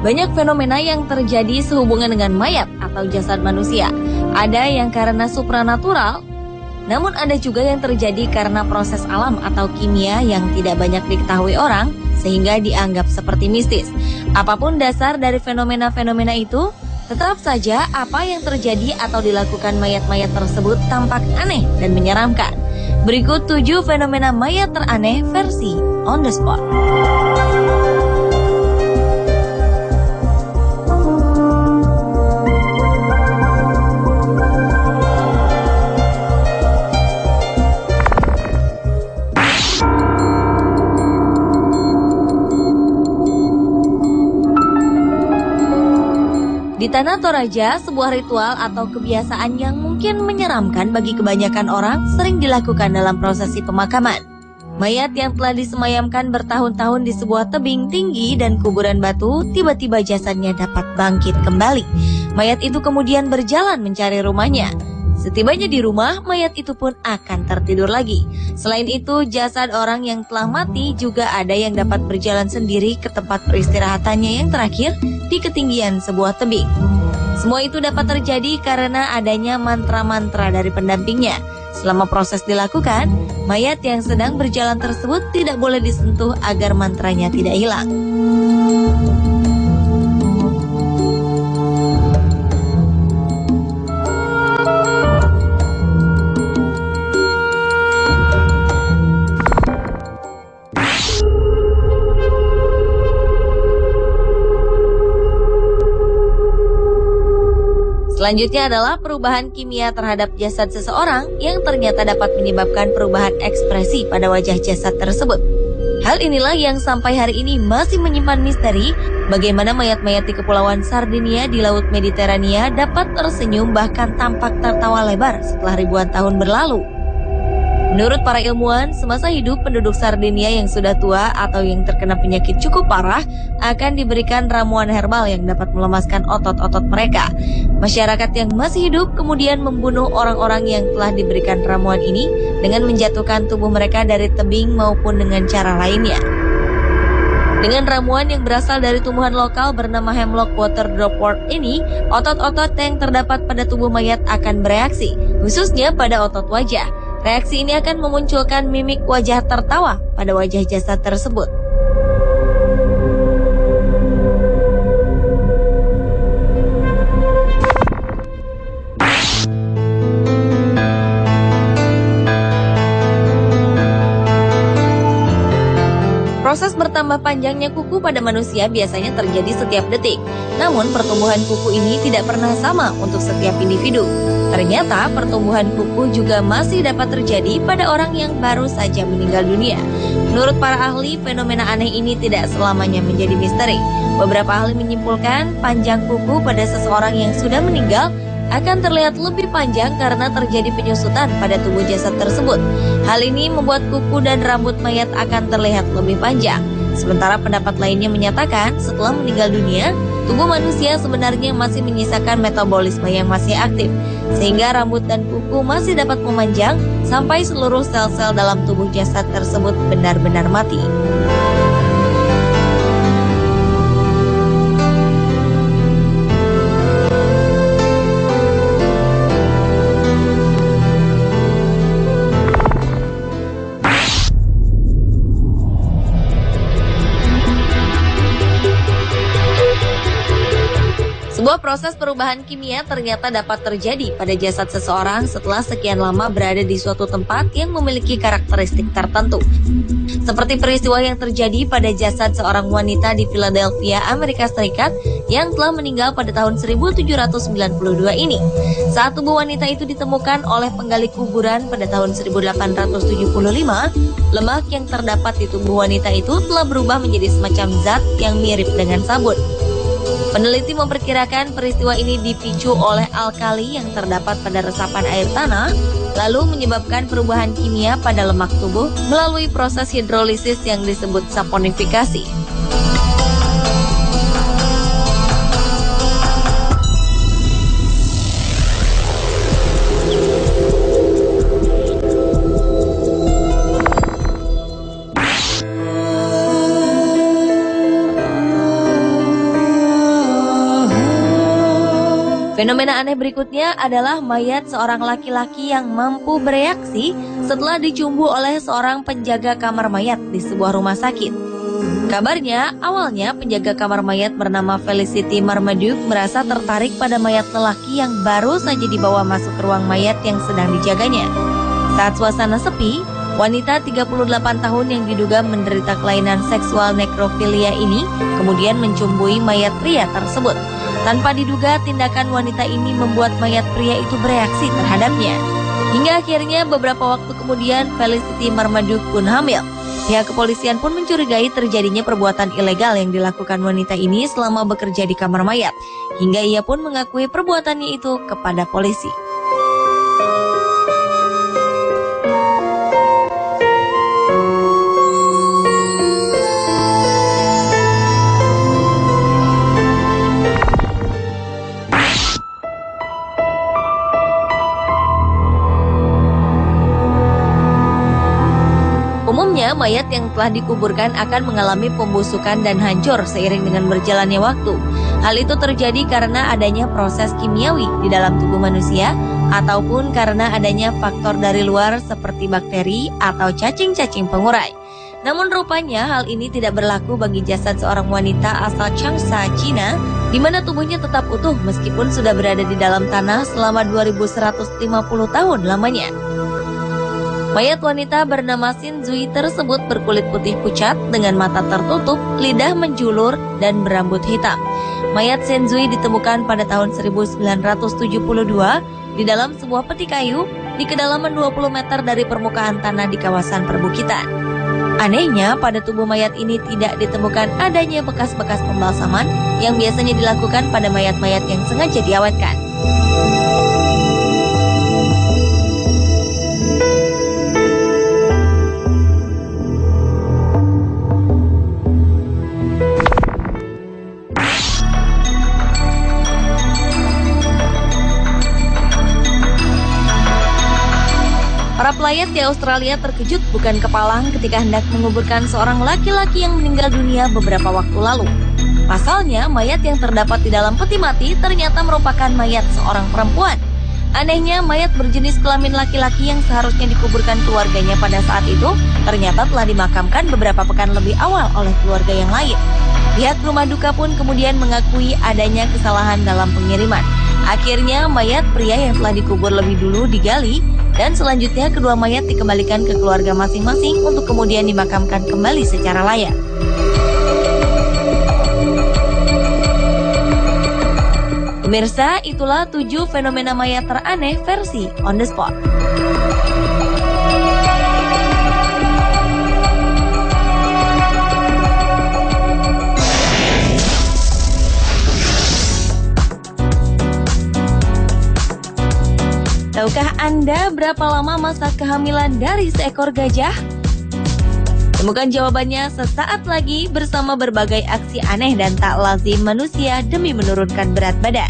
Banyak fenomena yang terjadi sehubungan dengan mayat atau jasad manusia. Ada yang karena supranatural, namun ada juga yang terjadi karena proses alam atau kimia yang tidak banyak diketahui orang, sehingga dianggap seperti mistis. Apapun dasar dari fenomena-fenomena itu, tetap saja apa yang terjadi atau dilakukan mayat-mayat tersebut tampak aneh dan menyeramkan. Berikut 7 fenomena mayat teraneh versi On The Spot. Di Tanah Toraja, sebuah ritual atau kebiasaan yang mungkin menyeramkan bagi kebanyakan orang sering dilakukan dalam prosesi pemakaman. Mayat yang telah disemayamkan bertahun-tahun di sebuah tebing tinggi dan kuburan batu, tiba-tiba jasadnya dapat bangkit kembali. Mayat itu kemudian berjalan mencari rumahnya. Setibanya di rumah, mayat itu pun akan tertidur lagi. Selain itu, jasad orang yang telah mati juga ada yang dapat berjalan sendiri ke tempat peristirahatannya yang terakhir di ketinggian sebuah tebing. Semua itu dapat terjadi karena adanya mantra-mantra dari pendampingnya. Selama proses dilakukan, mayat yang sedang berjalan tersebut tidak boleh disentuh agar mantranya tidak hilang. Selanjutnya adalah perubahan kimia terhadap jasad seseorang yang ternyata dapat menyebabkan perubahan ekspresi pada wajah jasad tersebut. Hal inilah yang sampai hari ini masih menyimpan misteri bagaimana mayat-mayat di Kepulauan Sardinia di Laut Mediterania dapat tersenyum bahkan tampak tertawa lebar setelah ribuan tahun berlalu. Menurut para ilmuwan, semasa hidup penduduk Sardinia yang sudah tua atau yang terkena penyakit cukup parah akan diberikan ramuan herbal yang dapat melemaskan otot-otot mereka. Masyarakat yang masih hidup kemudian membunuh orang-orang yang telah diberikan ramuan ini dengan menjatuhkan tubuh mereka dari tebing maupun dengan cara lainnya. Dengan ramuan yang berasal dari tumbuhan lokal bernama hemlock water dropwort ini, otot-otot yang terdapat pada tubuh mayat akan bereaksi, khususnya pada otot wajah. Reaksi ini akan memunculkan mimik wajah tertawa pada wajah jasad tersebut. Proses bertambah panjangnya kuku pada manusia biasanya terjadi setiap detik. Namun pertumbuhan kuku ini tidak pernah sama untuk setiap individu. Ternyata pertumbuhan kuku juga masih dapat terjadi pada orang yang baru saja meninggal dunia. Menurut para ahli, fenomena aneh ini tidak selamanya menjadi misteri. Beberapa ahli menyimpulkan panjang kuku pada seseorang yang sudah meninggal akan terlihat lebih panjang karena terjadi penyusutan pada tubuh jasad tersebut. Hal ini membuat kuku dan rambut mayat akan terlihat lebih panjang. Sementara pendapat lainnya menyatakan setelah meninggal dunia, tubuh manusia sebenarnya masih menyisakan metabolisme yang masih aktif, sehingga rambut dan kuku masih dapat memanjang sampai seluruh sel-sel dalam tubuh jasad tersebut benar-benar mati. Sebuah proses perubahan kimia ternyata dapat terjadi pada jasad seseorang setelah sekian lama berada di suatu tempat yang memiliki karakteristik tertentu. Seperti peristiwa yang terjadi pada jasad seorang wanita di Philadelphia, Amerika Serikat yang telah meninggal pada tahun 1792 ini. Saat tubuh wanita itu ditemukan oleh penggali kuburan pada tahun 1875, lemak yang terdapat di tubuh wanita itu telah berubah menjadi semacam zat yang mirip dengan sabun. Peneliti memperkirakan peristiwa ini dipicu oleh alkali yang terdapat pada resapan air tanah, lalu menyebabkan perubahan kimia pada lemak tubuh melalui proses hidrolisis yang disebut saponifikasi. Fenomena aneh berikutnya adalah mayat seorang laki-laki yang mampu bereaksi setelah dicumbu oleh seorang penjaga kamar mayat di sebuah rumah sakit. Kabarnya, awalnya penjaga kamar mayat bernama Felicity Marmaduke merasa tertarik pada mayat lelaki yang baru saja dibawa masuk ke ruang mayat yang sedang dijaganya. Saat suasana sepi, wanita 38 tahun yang diduga menderita kelainan seksual nekrofilia ini kemudian mencumbui mayat pria tersebut. Tanpa diduga, tindakan wanita ini membuat mayat pria itu bereaksi terhadapnya. Hingga akhirnya beberapa waktu kemudian Felicity Marmaduke pun hamil. Pihak kepolisian pun mencurigai terjadinya perbuatan ilegal yang dilakukan wanita ini selama bekerja di kamar mayat. Hingga ia pun mengakui perbuatannya itu kepada polisi. Umumnya, mayat yang telah dikuburkan akan mengalami pembusukan dan hancur seiring dengan berjalannya waktu. Hal itu terjadi karena adanya proses kimiawi di dalam tubuh manusia ataupun karena adanya faktor dari luar seperti bakteri atau cacing-cacing pengurai. Namun rupanya hal ini tidak berlaku bagi jasad seorang wanita asal Changsha, Cina, di mana tubuhnya tetap utuh meskipun sudah berada di dalam tanah selama 2150 tahun lamanya. Mayat wanita bernama Xin Zui tersebut berkulit putih pucat dengan mata tertutup, lidah menjulur, dan berambut hitam. Mayat Xin Zui ditemukan pada tahun 1972 di dalam sebuah peti kayu di kedalaman 20 meter dari permukaan tanah di kawasan perbukitan. Anehnya, pada tubuh mayat ini tidak ditemukan adanya bekas-bekas pembalsaman yang biasanya dilakukan pada mayat-mayat yang sengaja diawetkan. Para pelayat di Australia terkejut bukan kepalang ketika hendak menguburkan seorang laki-laki yang meninggal dunia beberapa waktu lalu. Pasalnya, mayat yang terdapat di dalam peti mati ternyata merupakan mayat seorang perempuan. Anehnya, mayat berjenis kelamin laki-laki yang seharusnya dikuburkan keluarganya pada saat itu ternyata telah dimakamkan beberapa pekan lebih awal oleh keluarga yang lain. Pihak rumah duka pun kemudian mengakui adanya kesalahan dalam pengiriman. Akhirnya, mayat pria yang telah dikubur lebih dulu digali dan selanjutnya kedua mayat dikembalikan ke keluarga masing-masing untuk kemudian dimakamkan kembali secara layak. Pemirsa, itulah 7 fenomena mayat teraneh versi On The Spot. Tahukah Anda berapa lama masa kehamilan dari seekor gajah? Temukan jawabannya sesaat lagi bersama berbagai aksi aneh dan tak lazim manusia demi menurunkan berat badan.